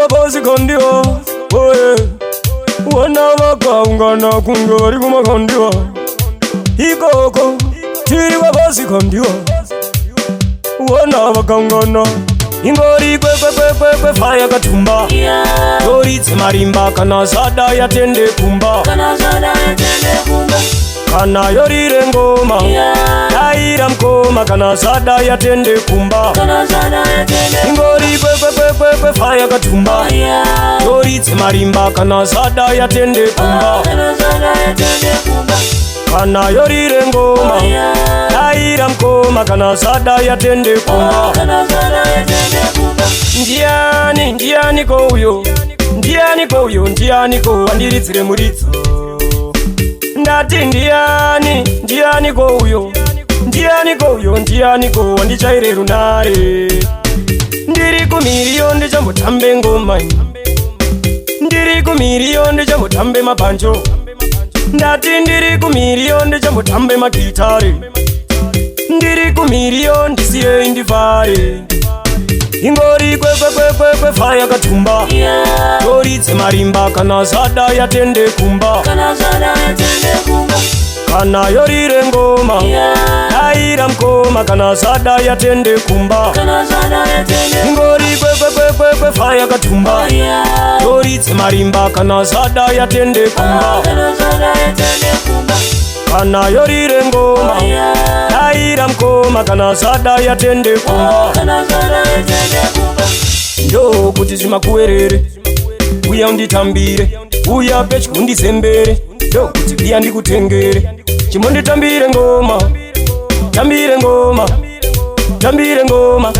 vabosi kondiwa oye wana vakaungana kunge vari kumakondiwa ikoko tiri vabosi kondiwa wana vakaungana ingori kwekwekwekwekwe faya katumba yoritse marimba kana zada yatende kumba kana yorire ngoma yaira mkoma kana zada yatende kumba ingori kwekwekwekwekwe faya katumba yoritse marimba kana zada yatende kumba kana yorire ngoma yaira mkoma kana zada yatende kumba ndiani ko uyo ndiani ko wandiridzire muritso ndati ndiani ko uyo ndiani ko wandichaire runare ndiri kumiriyo ndichambotambe ngoma ndiri kumiriyo ndichambotambe mapanjo ndati ndiri kumiriyo ndichambotambe magitare ndiri kumiriyo ndisiye ndivare ingori kwekwekwekwekwe faya katumba yoritse marimba kana zada yatende kumba kana yorire ngoma yaira mkoma kana zada yatende kumba ingori kwekwekwekwekwe faya katumba yoritse marimba kana zada yatende kumba kana yorire ngoma yaira mkoma kana zada yatende kumba ndo kuti zvimakuwerere uya unditambire uya pedyo undizembere ndo kuti biya ndikutengere chimonditambire ngoma tambire ngoma tambire ngoma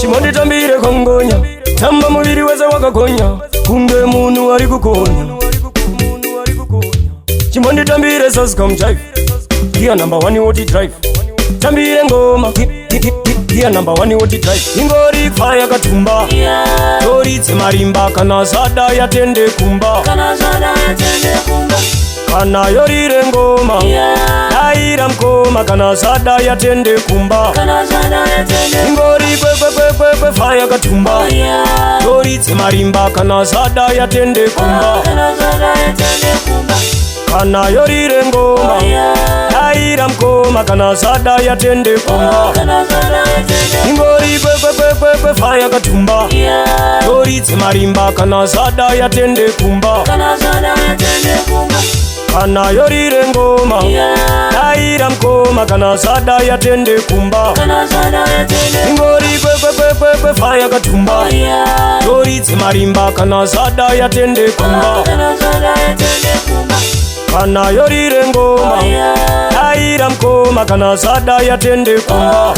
chimonditambire kongonya tamba muviri wese wakagonya kunge munhu ari kukonya chimonditambire sasika mujaive giya number 1 woti drive tambire ngoma giya number 1 woti drive ingori faya katumba yoritse marimba kana zada yatende kumba kana yorire ngoma yaira mkoma kana zada yatende kumba ingori kwekwekwekwekwe faya katumba yoritse marimba kana zada yatende kumba kana yorire ngoma yaira mkoma kana zada yatende kumba ingori kwekwekwekwekwe faya katumba yoritse marimba kana zada yatende kumba kana yorire ngoma yaira mkoma kana zada yatende kumba ingori kwekwekwekwekwe faya katumba yoritse marimba kana zada yatende kumba kana yorire ngoma yaira mkoma kana zada yatende kumba